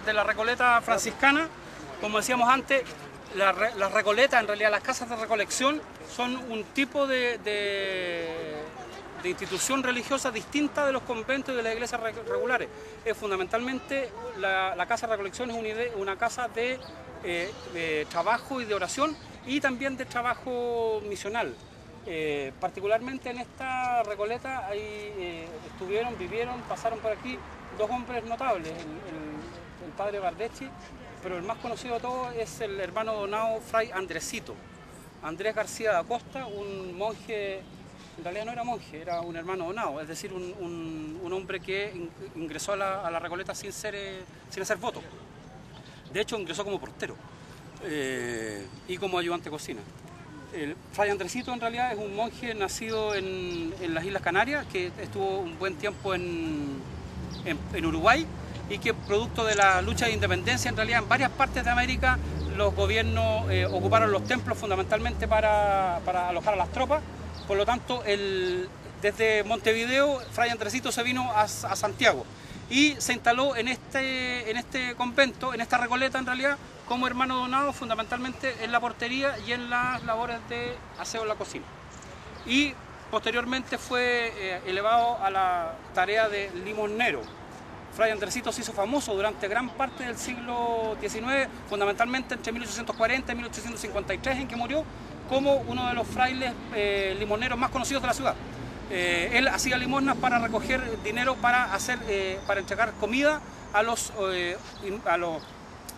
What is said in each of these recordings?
de la Recoleta franciscana. Como decíamos antes, las recoletas, en realidad las casas de recolección, son un tipo de institución religiosa distinta de los conventos y de las iglesias regulares. Es fundamentalmente, la casa de recolección es una casa de trabajo y de oración y también de trabajo misional. Particularmente en esta Recoleta ahí vivieron, pasaron por aquí dos hombres notables, el padre Bardeschi, pero el más conocido de todos es el hermano donado Fray Andresito, Andrés García da Costa, un monje, en realidad no era monje, era un hermano donado, es decir, un hombre que ingresó a la Recoleta sin hacer voto. De hecho, ingresó como portero y como ayudante de cocina. El Fray Andresito en realidad es un monje nacido en las Islas Canarias, que estuvo un buen tiempo en Uruguay, y que producto de la lucha de independencia, en realidad en varias partes de América los gobiernos ocuparon los templos fundamentalmente para alojar a las tropas. Por lo tanto, desde Montevideo, Fray Andresito se vino a Santiago y se instaló en este convento, en esta Recoleta en realidad, como hermano donado fundamentalmente en la portería y en las labores de aseo en la cocina. Y posteriormente fue elevado a la tarea de limosnero. Fray Andresito se hizo famoso durante gran parte del siglo XIX, fundamentalmente entre 1840 y 1853, en que murió, como uno de los frailes limoneros más conocidos de la ciudad. Él hacía limosnas para recoger dinero para entregar comida a los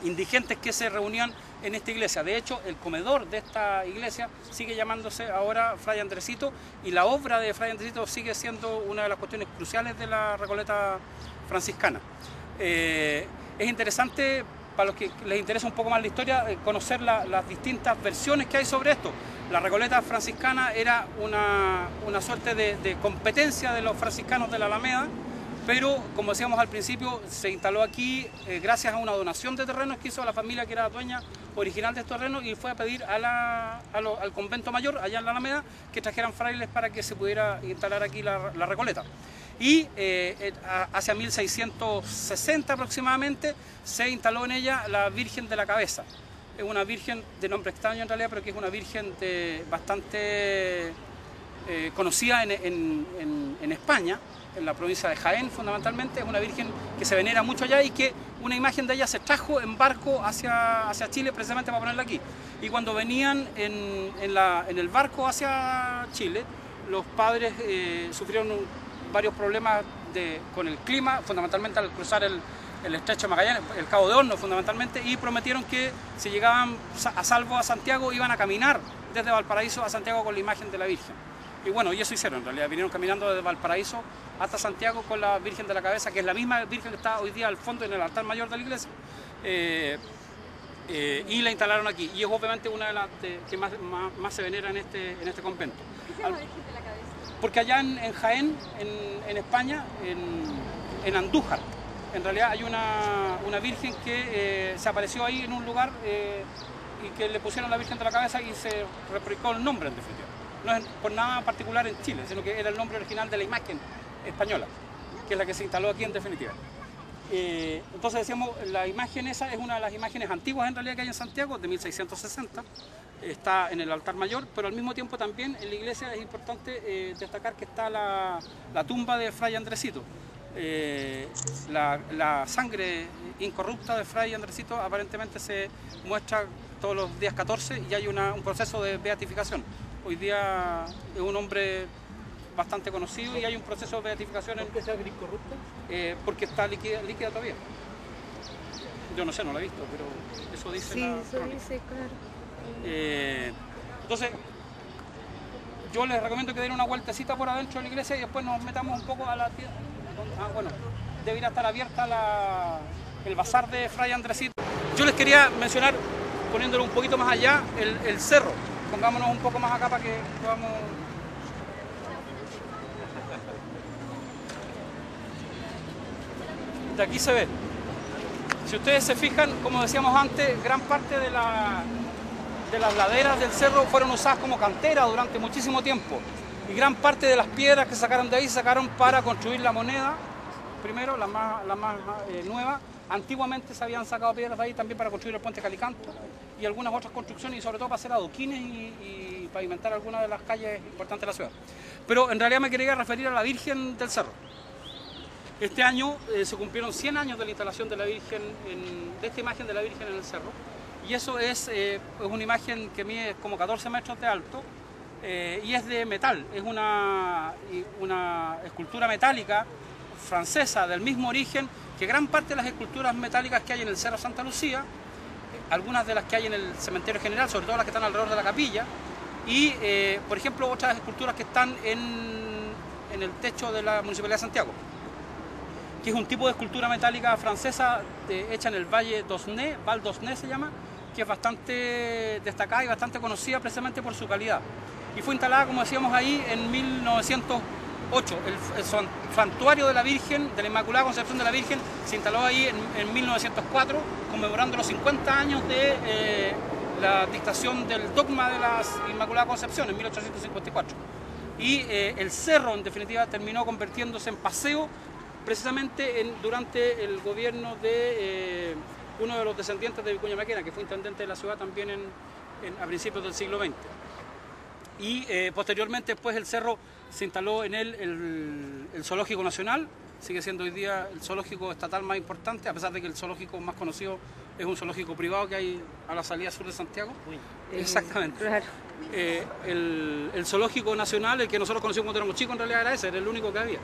indigentes que se reunían en esta iglesia. De hecho, el comedor de esta iglesia sigue llamándose ahora Fray Andresito, y la obra de Fray Andresito sigue siendo una de las cuestiones cruciales de la Recoleta franciscana. Es interesante, para los que les interesa un poco más la historia, conocer las distintas versiones que hay sobre esto. La Recoleta franciscana era una suerte de competencia de los franciscanos de la Alameda, pero como decíamos al principio, se instaló aquí gracias a una donación de terrenos que hizo la familia que era dueña original de estos terrenos, y fue a pedir al convento mayor, allá en la Alameda, que trajeran frailes para que se pudiera instalar aquí la Recoleta. Y hacia 1660 aproximadamente se instaló en ella la Virgen de la Cabeza. Es una virgen de nombre extraño en realidad, pero que es una virgen bastante conocida en España, en la provincia de Jaén fundamentalmente. Es una virgen que se venera mucho allá y que una imagen de ella se trajo en barco hacia Chile precisamente para ponerla aquí. Y cuando venían en el barco hacia Chile, los padres sufrieron varios problemas con el clima, fundamentalmente al cruzar el estrecho de Magallanes, el Cabo de Hornos fundamentalmente, y prometieron que si llegaban a salvo a Santiago iban a caminar desde Valparaíso a Santiago con la imagen de la Virgen. Y bueno, y eso hicieron en realidad, vinieron caminando desde Valparaíso hasta Santiago con la Virgen de la Cabeza, que es la misma Virgen que está hoy día al fondo en el altar mayor de la iglesia, y la instalaron aquí. Y es obviamente una de las que más se venera en este convento. ¿Por qué la Virgen de la Cabeza? Porque allá en Jaén, en España, en Andújar, en realidad hay una virgen que se apareció ahí en un lugar y que le pusieron la Virgen de la Cabeza y se replicó el nombre en definitiva. No es por nada particular en Chile, sino que era el nombre original de la imagen española, que es la que se instaló aquí en definitiva. Entonces decíamos, la imagen esa es una de las imágenes antiguas en realidad que hay en Santiago, de 1660, está en el altar mayor, pero al mismo tiempo también en la iglesia es importante destacar que está la tumba de Fray Andresito. La sangre incorrupta de Fray Andresito aparentemente se muestra todos los días 14 y hay un proceso de beatificación. Hoy día es un hombre bastante conocido y hay un proceso de beatificación. ¿Por qué sangre incorrupta? Porque está líquida todavía. Yo no sé, no la he visto, pero eso dice sí, la eso crónica. dice, claro. Entonces, yo les recomiendo que den una vueltecita por adentro de la iglesia y después nos metamos un poco a la tienda. Bueno, debería estar abierta el bazar de Fray Andresito. Yo les quería mencionar, poniéndolo un poquito más allá, el cerro. Pongámonos un poco más acá para que podamos... De aquí se ve. Si ustedes se fijan, como decíamos antes, gran parte de las laderas del cerro fueron usadas como cantera durante muchísimo tiempo. Y gran parte de las piedras que sacaron de ahí se sacaron para construir la moneda, primero, la más nueva, Antiguamente se habían sacado piedras de ahí también para construir el puente Calicanto y algunas otras construcciones, y sobre todo para hacer adoquines y pavimentar algunas de las calles importantes de la ciudad. Pero en realidad me quería referir a la Virgen del Cerro. Este año se cumplieron 100 años de la instalación de la Virgen, de esta imagen de la Virgen en el Cerro, y eso es una imagen que mide como 14 metros de alto y es de metal, es una escultura metálica francesa del mismo origen que gran parte de las esculturas metálicas que hay en el Cerro Santa Lucía, algunas de las que hay en el Cementerio General, sobre todo las que están alrededor de la capilla, y por ejemplo otras esculturas que están en el techo de la Municipalidad de Santiago, que es un tipo de escultura metálica francesa hecha en el Valle d'Osné, Val d'Osné se llama, que es bastante destacada y bastante conocida precisamente por su calidad. Y fue instalada, como decíamos ahí, en 1908. El santuario de la Virgen, de la Inmaculada Concepción de la Virgen, se instaló ahí en 1904, conmemorando los 50 años de la dictación del dogma de la Inmaculada Concepción en 1854. Y el cerro, en definitiva, terminó convirtiéndose en paseo precisamente durante el gobierno de uno de los descendientes de Vicuña Maquena, que fue intendente de la ciudad también a principios del siglo XX. Y posteriormente, después, el cerro se instaló en él el Zoológico Nacional, sigue siendo hoy día el zoológico estatal más importante, a pesar de que el zoológico más conocido es un zoológico privado que hay a la salida sur de Santiago. Exactamente. Claro. El Zoológico Nacional, el que nosotros conocimos cuando éramos chicos, en realidad era ese, era el único que había.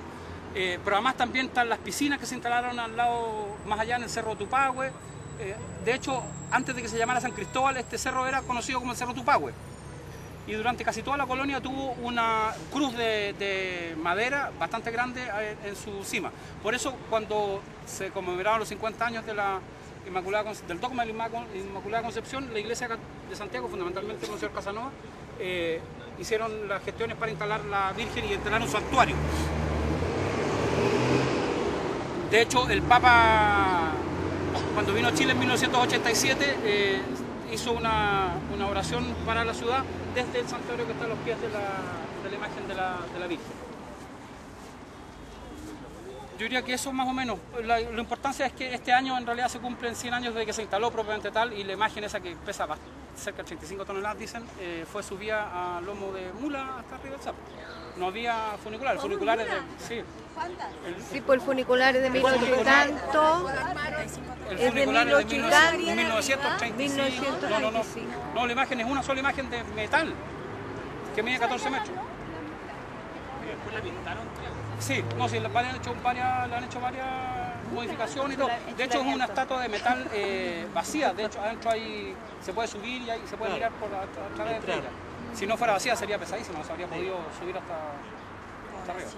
Pero además también están las piscinas que se instalaron al lado, más allá en el Cerro Tupahue. De hecho, antes de que se llamara San Cristóbal, este cerro era conocido como el Cerro Tupahue. Y durante casi toda la colonia tuvo una cruz de madera bastante grande en su cima. Por eso, cuando se conmemoraron los 50 años del dogma de la Inmaculada Concepción, la Iglesia de Santiago, fundamentalmente con el señor Casanova, hicieron las gestiones para instalar la Virgen y instalar un santuario. De hecho, el Papa, cuando vino a Chile en 1987, hizo una oración para la ciudad desde el santuario que está a los pies de la imagen de la Virgen. Yo diría que eso más o menos. La importancia es que este año en realidad se cumplen 100 años desde que se instaló propiamente tal, y la imagen esa que pesa cerca de 35 toneladas, dicen, fue subida a lomo de mula hasta arriba del cerro. No había funicular, el funicular es de... Sí. Sí, pues el funicular es de 1800 y tanto. El funicular es de 1935. 1935. No, la imagen es una sola imagen de metal que mide 14 metros. ¿Y después la pintaron? Sí, no, sí, le han hecho varias modificaciones y todo. De hecho, es una estatua de metal vacía. De hecho, adentro ahí se puede subir y ahí se puede mirar a través de ella. Si no fuera vacía sería pesadísimo, no se habría podido subir hasta arriba.